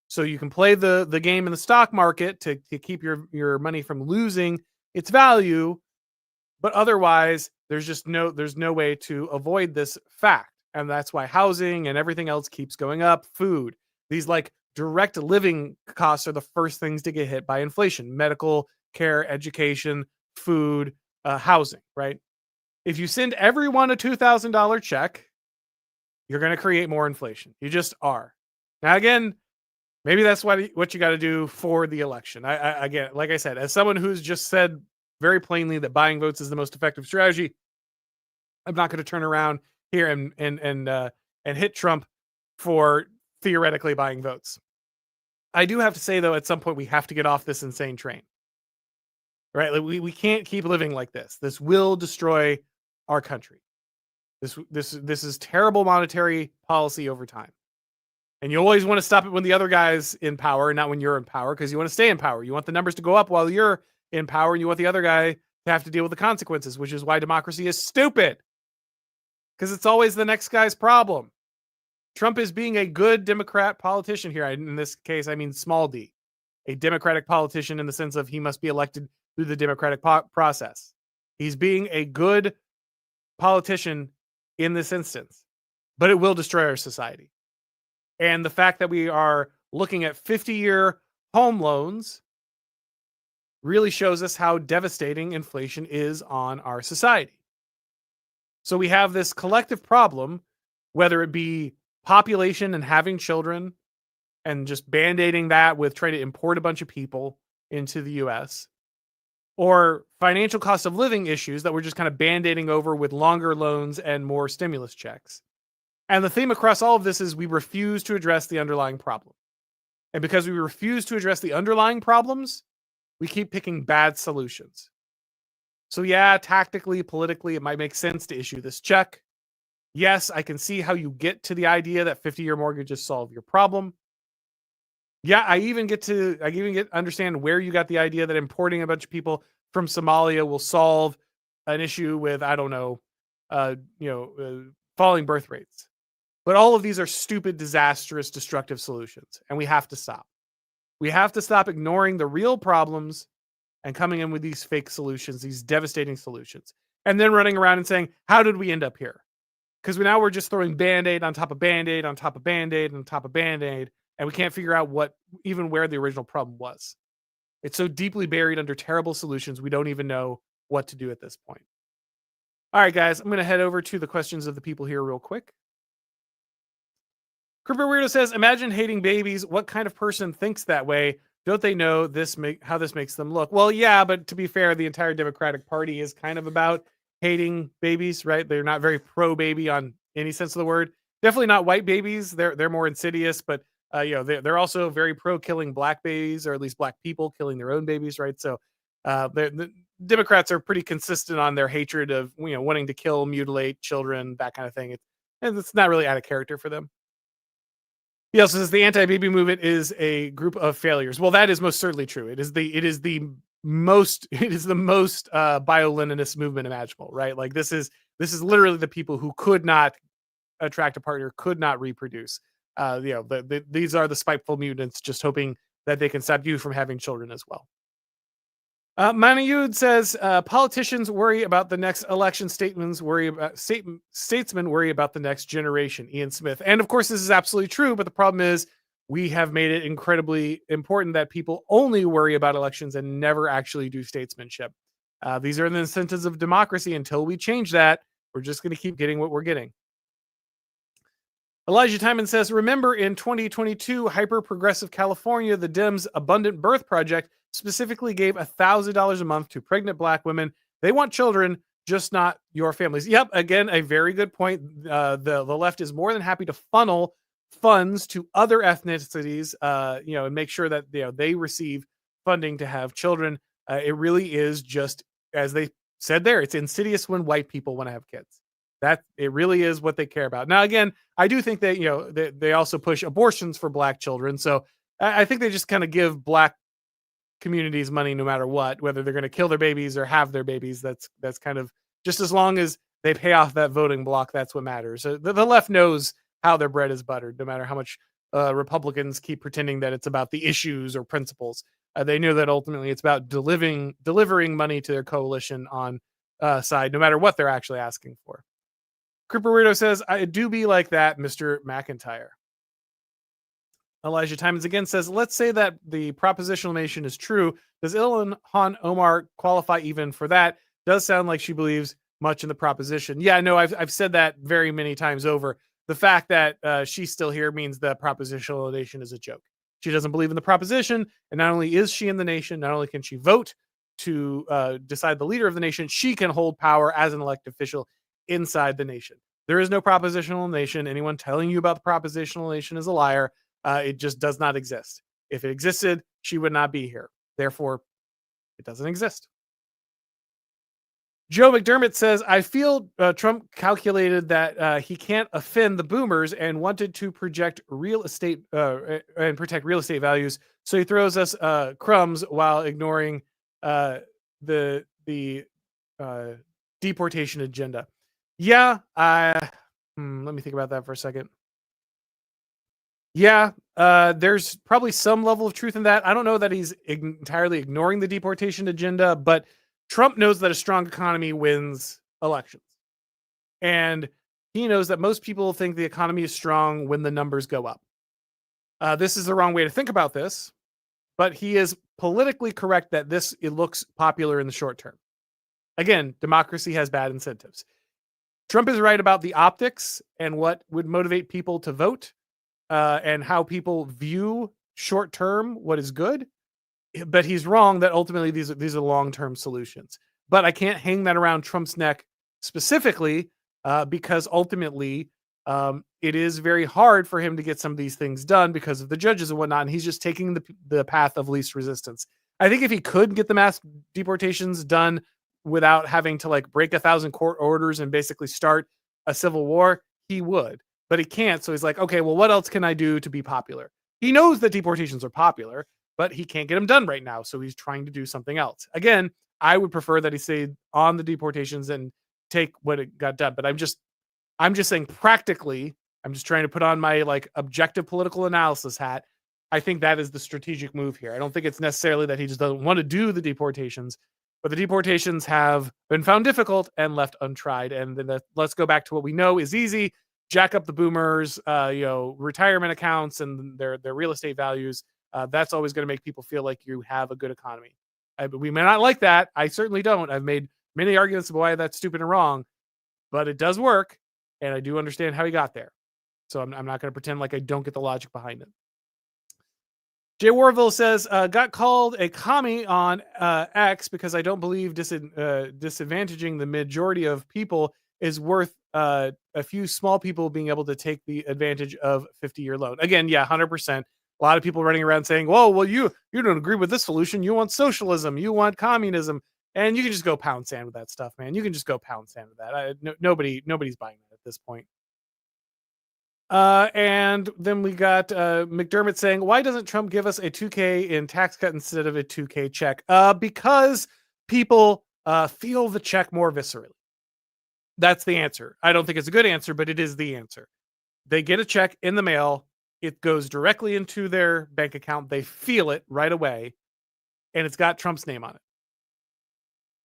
So you can play the game in the stock market to keep your money from losing its value, but otherwise there's no way to avoid this fact. And that's why housing and everything else keeps going up. Food, these like direct living costs are the first things to get hit by inflation. Medical care, education, food, housing, right? If you send everyone a $2,000 check, you're going to create more inflation. You just are. Now, again, maybe that's what you got to do for the election. I again, like I said, as someone who's just said very plainly that buying votes is the most effective strategy, I'm not going to turn around here and hit Trump for theoretically buying votes. I do have to say though, at some point we have to get off this insane train. Right? Like we can't keep living like this. This will destroy our country. This is terrible monetary policy over time. And you always want to stop it when the other guy's in power, not when you're in power, because you want to stay in power. You want the numbers to go up while you're in power, and you want the other guy to have to deal with the consequences, which is why democracy is stupid. Because it's always the next guy's problem. Trump is being a good Democrat politician here. In this case, I mean small d. A Democratic politician in the sense of he must be elected through the democratic process. He's being a good politician in this instance, but it will destroy our society. And the fact that we are looking at 50-year home loans really shows us how devastating inflation is on our society. So we have this collective problem, whether it be population and having children and just band-aiding that with trying to import a bunch of people into the US, or financial cost of living issues that we're just kind of band-aiding over with longer loans and more stimulus checks. And the theme across all of this is we refuse to address the underlying problem. And because we refuse to address the underlying problems, we keep picking bad solutions. So yeah, tactically, politically, it might make sense to issue this check. Yes, I can see how you get to the idea that 50-year mortgages solve your problem. Yeah, I even get understand where you got the idea that importing a bunch of people from Somalia will solve an issue with, I don't know, falling birth rates. But all of these are stupid, disastrous, destructive solutions, and we have to stop. We have to stop ignoring the real problems and coming in with these fake solutions, these devastating solutions, and then running around and saying, how did we end up here? Because now we're just throwing Band-Aid on top of Band-Aid on top of Band-Aid on top of Band-Aid, and we can't figure out where the original problem was. It's so deeply buried under terrible solutions, we don't even know what to do at this point. All right, guys, I'm going to head over to the questions of the people here real quick. Crypto Weirdo says, imagine hating babies. What kind of person thinks that way? Don't they know how this makes them look? Well, yeah, but to be fair, the entire Democratic Party is kind of about hating babies, right? They're not very pro-baby on any sense of the word. Definitely not white babies. They're more insidious, but they're also very pro killing black babies, or at least black people killing their own babies, right? So the Democrats are pretty consistent on their hatred of wanting to kill, mutilate children, that kind of thing. It's not really out of character for them. He also says the anti-baby movement is a group of failures. Well, that is most certainly true. It is the most bio-Leninist movement imaginable, right? Like this is literally the people who could not attract a partner, could not reproduce. These are the spiteful mutants just hoping that they can stop you from having children as well. Manayud says politicians worry about the next election. Statesmen worry about the next generation. Ian Smith, and of course this is absolutely true. But the problem is we have made it incredibly important that people only worry about elections and never actually do statesmanship. These are the incentives of democracy. Until we change that, we're just going to keep getting what we're getting. Elijah Timon says, remember in 2022, hyper-progressive California, the Dems' Abundant Birth Project specifically gave $1,000 a month to pregnant Black women. They want children, just not your families. Yep, again, a very good point. The left is more than happy to funnel funds to other ethnicities, and make sure that they receive funding to have children. It really is just, as they said there, it's insidious when white people want to have kids. That it really is what they care about. Now, again, I do think that they also push abortions for Black children. So I think they just kind of give Black communities money no matter what, whether they're going to kill their babies or have their babies. That's kind of just as long as they pay off that voting block. That's what matters. So the left knows how their bread is buttered, no matter how much Republicans keep pretending that it's about the issues or principles. They know that ultimately it's about delivering money to their coalition on side, no matter what they're actually asking for. Cripper Weirdo says, I do be like that, Mr. MacIntyre. Elijah Timons again says, let's say that the propositional nation is true. Does Ilhan Omar qualify even for that? Does sound like she believes much in the proposition. Yeah, no, I've said that very many times over. The fact that she's still here means the propositional nation is a joke. She doesn't believe in the proposition, and not only is she in the nation, not only can she vote to decide the leader of the nation, she can hold power as an elected official inside the nation. There is no propositional nation. Anyone telling you about the propositional nation is a liar. It just does not exist. If it existed, she would not be here. Therefore, it doesn't exist. Joe McDermott says, I feel Trump calculated that he can't offend the boomers and wanted to protect real estate values. So he throws us crumbs while ignoring the deportation agenda. Yeah, let me think about that for a second. Yeah, there's probably some level of truth in that. I don't know that he's entirely ignoring the deportation agenda, but Trump knows that a strong economy wins elections. And he knows that most people think the economy is strong when the numbers go up. This is the wrong way to think about this, but he is politically correct that it looks popular in the short term. Again, democracy has bad incentives. Trump is right about the optics and what would motivate people to vote and how people view short term what is good. But he's wrong that ultimately these are long-term solutions. But I can't hang that around Trump's neck specifically because ultimately it is very hard for him to get some of these things done because of the judges and whatnot. And he's just taking the path of least resistance. I think if he could get the mass deportations done without having to break 1,000 court orders and basically start a civil war, he would. But he can't. So he's like, okay, well, what else can I do to be popular? He knows that deportations are popular, but he can't get them done right now. So he's trying to do something else. Again, I would prefer that he stayed on the deportations and take what it got done. But I'm just saying practically, I'm just trying to put on my objective political analysis hat. I think that is the strategic move here. I don't think it's necessarily that he just doesn't want to do the deportations, but the deportations have been found difficult and left untried. And then let's go back to what we know is easy. Jack up the boomers, retirement accounts and their real estate values. That's always going to make people feel like you have a good economy. We may not like that. I certainly don't. I've made many arguments about why that's stupid and wrong, but it does work. And I do understand how he got there. So I'm not going to pretend like I don't get the logic behind it. Jay Warville says, got called a commie on X because I don't believe disadvantaging the majority of people is worth a few small people being able to take the advantage of 50-year loan. Again, yeah, 100%. A lot of people running around saying, well, you don't agree with this solution. You want socialism. You want communism. And you can just go pound sand with that stuff, man. You can just go pound sand with that. Nobody's buying that at this point. And then we got McDermott saying, why doesn't Trump give us a $2K in tax cut instead of a $2K check? Because people feel the check more viscerally. That's the answer. I don't think it's a good answer, but it is the answer. They get a check in the mail. It goes directly into their bank account. They feel it right away. And it's got Trump's name on it.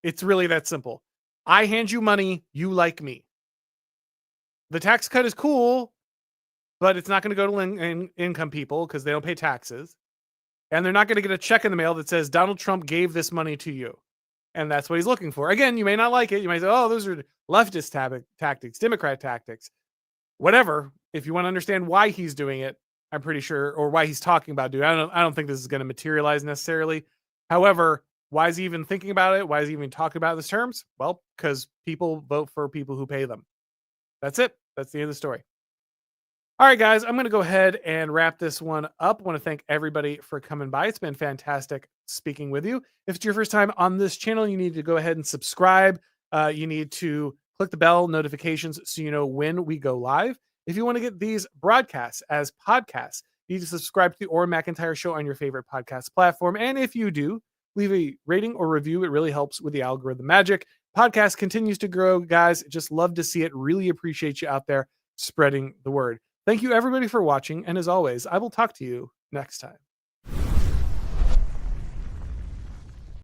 It's really that simple. I hand you money. You like me. The tax cut is cool, but it's not going to go to income people because they don't pay taxes. And they're not going to get a check in the mail that says Donald Trump gave this money to you. And that's what he's looking for. Again, you may not like it. You may say, oh, those are leftist tactics, Democrat tactics, whatever. If you want to understand why he's doing it, I'm pretty sure, or why he's talking about doing it. I don't think this is going to materialize necessarily. However, why is he even thinking about it? Why is he even talking about these terms? Well, because people vote for people who pay them. That's it. That's the end of the story. All right, guys, I'm going to go ahead and wrap this one up. I want to thank everybody for coming by. It's been fantastic speaking with you. If it's your first time on this channel, you need to go ahead and subscribe. You need to click the bell notifications so you know when we go live. If you want to get these broadcasts as podcasts, you need to subscribe to the Auron MacIntyre Show on your favorite podcast platform. And if you do, leave a rating or review. It really helps with the algorithm magic. Podcast continues to grow, guys. Just love to see it. Really appreciate you out there spreading the word. Thank you, everybody, for watching. And as always, I will talk to you next time.